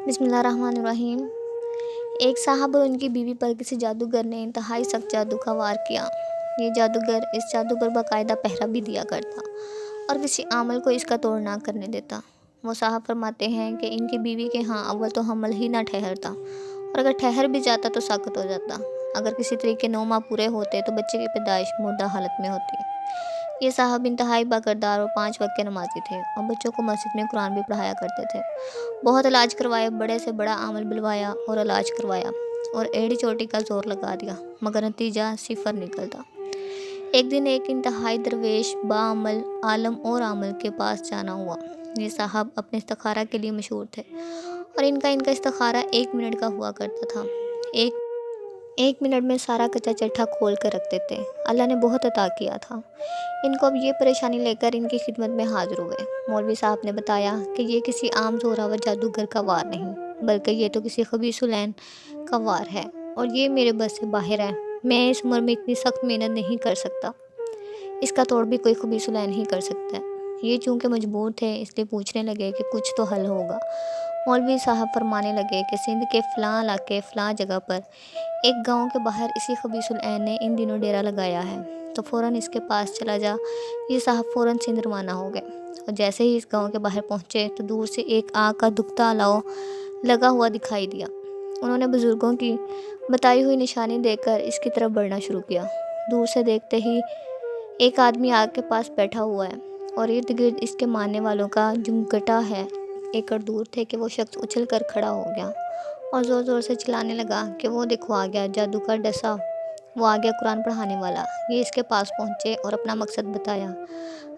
بسم اللہ الرحمن الرحیم۔ ایک صاحب اور ان کی بیوی پر کسی جادوگر نے انتہائی سخت جادو کا وار کیا۔ یہ جادوگر اس جادو پر باقاعدہ پہرا بھی دیا کرتا اور کسی عامل کو اس کا توڑ نہ کرنے دیتا۔ وہ صاحب فرماتے ہیں کہ ان کی بیوی کے ہاں اول تو حمل ہی نہ ٹھہرتا، اور اگر ٹھہر بھی جاتا تو ساقط ہو جاتا۔ اگر کسی طریقے 9 ماہ پورے ہوتے تو بچے کی پیدائش مردہ حالت میں ہوتی۔ یہ صاحب انتہائی باکردار اور 5 وقت کے نمازی تھے اور بچوں کو مسجد میں قرآن بھی پڑھایا کرتے تھے۔ بہت علاج کروائے، بڑے سے بڑا عامل بلوایا اور علاج کروایا اور ایڑی چوٹی کا زور لگا دیا، مگر نتیجہ صفر نکلتا۔ ایک دن ایک انتہائی درویش باعمل عالم اور عامل کے پاس جانا ہوا۔ یہ صاحب اپنے استخارہ کے لیے مشہور تھے اور ان کا استخارہ 1 منٹ کا ہوا کرتا تھا۔ ایک منٹ میں سارا کچا چٹھا کھول کر رکھ دیتے۔ اللہ نے بہت عطا کیا تھا ان کو۔ اب یہ پریشانی لے کر ان کی خدمت میں حاضر ہوئے۔ مولوی صاحب نے بتایا کہ یہ کسی عام زوراور جادوگر کا وار نہیں، بلکہ یہ تو کسی خبیث العین کا وار ہے، اور یہ میرے بس سے باہر ہے۔ میں اس عمر میں اتنی سخت محنت نہیں کر سکتا، اس کا توڑ بھی کوئی خبیث العین ہی کر سکتا ہے۔ یہ چونکہ مجبور تھے اس لیے پوچھنے لگے کہ کچھ تو حل ہوگا۔ مولوی صاحب فرمانے لگے کہ سندھ کے فلاں علاقے فلاں جگہ پر ایک گاؤں کے باہر اسی خبیث العین نے ان دنوں ڈیرا لگایا ہے، تو فوراً اس کے پاس چلا جا۔ یہ صاحب فوراً سندھ روانہ ہو گئے اور جیسے ہی اس گاؤں کے باہر پہنچے تو دور سے ایک آگ کا دکھتا الاؤ لگا ہوا دکھائی دیا۔ انہوں نے بزرگوں کی بتائی ہوئی نشانی دیکھ کر اس کی طرف بڑھنا شروع کیا۔ دور سے دیکھتے ہی ایک آدمی آگ کے پاس بیٹھا ہوا ہے اور ارد گرد اس کے ماننے والوں کا جمگٹا ہے۔ ایکڑ دور تھے کہ وہ شخص اچھل کر کھڑا ہو گیا اور زور زور سے چلانے لگا کہ وہ دیکھو آ گیا جادو کا ڈسا، وہ آ گیا قرآن پڑھانے والا۔ یہ اس کے پاس پہنچے اور اپنا مقصد بتایا۔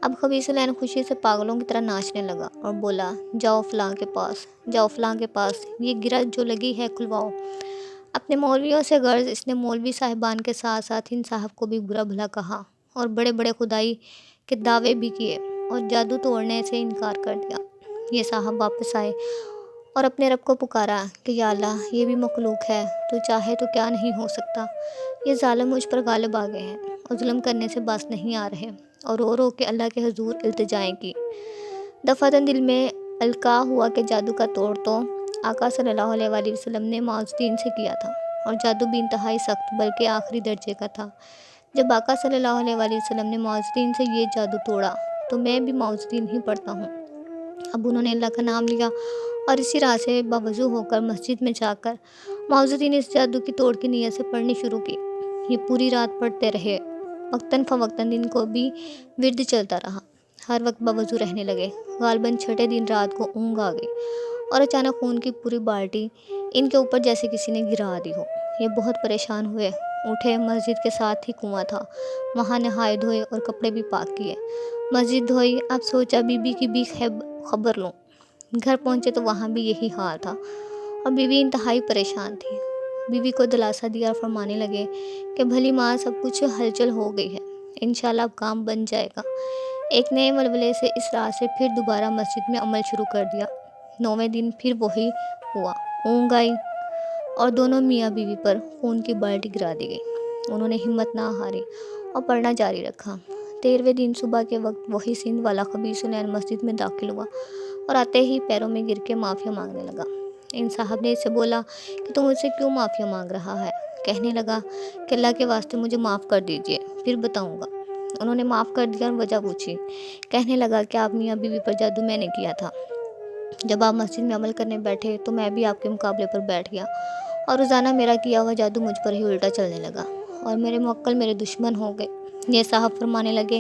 اب خبیث العین خوشی سے پاگلوں کی طرح ناچنے لگا اور بولا، جاؤ فلاں کے پاس، جاؤ فلاں کے پاس، یہ گرہ جو لگی ہے کھلواؤ۔ اپنے مولویوں سے غرض اس نے مولوی صاحبان کے ساتھ ساتھ ان صاحب کو بھی برا بھلا کہا اور بڑے بڑے خدائی کے دعوے بھی کیے اور جادو توڑنے سے انکار کر دیا۔ یہ صاحب واپس آئے اور اپنے رب کو پکارا کہ یا اللہ، یہ بھی مخلوق ہے، تو چاہے تو کیا نہیں ہو سکتا۔ یہ ظالم مجھ پر غالب آ گئے ہیں اور ظلم کرنے سے باز نہیں آ رہے، اور رو رو کے اللہ کے حضور التجائیں کی۔ دفعتاً دل میں القاع ہوا کہ جادو کا توڑ تو آقا صلی اللہ علیہ وآلہ وسلم نے معاذ الدین سے کیا تھا، اور جادو بھی انتہائی سخت بلکہ آخری درجے کا تھا۔ جب آقا صلی اللہ علیہ وآلہ وسلم نے معاذ الدین سے یہ جادو توڑا تو میں بھی معاذ الدین ہی پڑھتا ہوں۔ اب انہوں نے اللہ کا نام لیا اور اسی راہ سے باوضو ہو کر مسجد میں جا کر معاذ الدین اس جادو کی توڑ کی نیت سے پڑھنی شروع کی۔ یہ پوری رات پڑھتے رہے۔ وقتاً فوقتاً دن کو بھی ورد چلتا رہا۔ ہر وقت باوضو رہنے لگے۔ غالباً 6 دن رات کو اونگ آ گئی اور اچانک خون کی پوری بالٹی ان کے اوپر جیسے کسی نے گرا دی ہو۔ یہ بہت پریشان ہوئے، اٹھے۔ مسجد کے ساتھ ہی کنواں تھا، وہاں نہائے دھوئے اور کپڑے بھی پاک کیے، مسجد دھوئی۔ اب سوچا بیوی کی بھی خبر لوں۔ گھر پہنچے تو وہاں بھی یہی حال تھا اور بیوی انتہائی پریشان تھی۔ بیوی کو دلاسا دیا اور فرمانے لگے کہ بھلی ماں، سب کچھ ہلچل ہو گئی ہے، انشاءاللہ اب کام بن جائے گا۔ ایک نئے ولولے سے اس رات سے پھر دوبارہ مسجد میں عمل شروع کر دیا۔ 9ویں دن پھر وہی ہوا، اونگ آئی اور دونوں میاں بیوی پر خون کی بالٹی گرا دی گئی۔ انہوں نے ہمت نہ ہاری اور پڑھنا جاری رکھا۔ 13ویں دن صبح کے وقت وہی سندھ والا خبیث العین مسجد میں داخل ہوا اور آتے ہی پیروں میں گر کے معافی مانگنے لگا۔ ان صاحب نے اس سے بولا کہ تم مجھ سے کیوں معافی مانگ رہا ہے؟ کہنے لگا کہ اللہ کے واسطے مجھے معاف کر دیجئے، پھر بتاؤں گا۔ انہوں نے معاف کر دیا اور وجہ پوچھی۔ کہنے لگا کہ آپ میاں بیوی پر جادو میں نے کیا تھا۔ جب آپ مسجد میں عمل کرنے بیٹھے تو میں بھی آپ کے مقابلے پر بیٹھ گیا اور روزانہ میرا کیا ہوا جادو مجھ پر ہی الٹا چلنے لگا اور میرے موکل میرے دشمن ہو گئے۔ یہ صاحب فرمانے لگے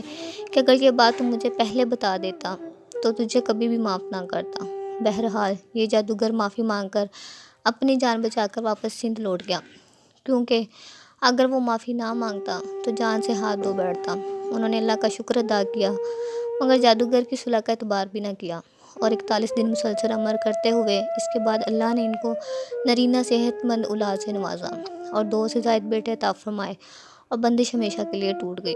کہ اگر یہ بات تم مجھے پہلے بتا دیتا تو تجھے کبھی بھی معاف نہ کرتا۔ بہرحال یہ جادوگر معافی مانگ کر اپنی جان بچا کر واپس سندھ لوٹ گیا، کیونکہ اگر وہ معافی نہ مانگتا تو جان سے ہاتھ دھو بیٹھتا۔ انہوں نے اللہ کا شکر ادا کیا مگر جادوگر کی صلح کا اعتبار بھی نہ کیا، اور 41 دن مسلسل عمل کرتے ہوئے اس کے بعد اللہ نے ان کو نرینہ صحت مند اولاد سے نوازا اور 2 سے زائد بیٹے عطا فرمائے اور بندش ہمیشہ کے لیے ٹوٹ گئی۔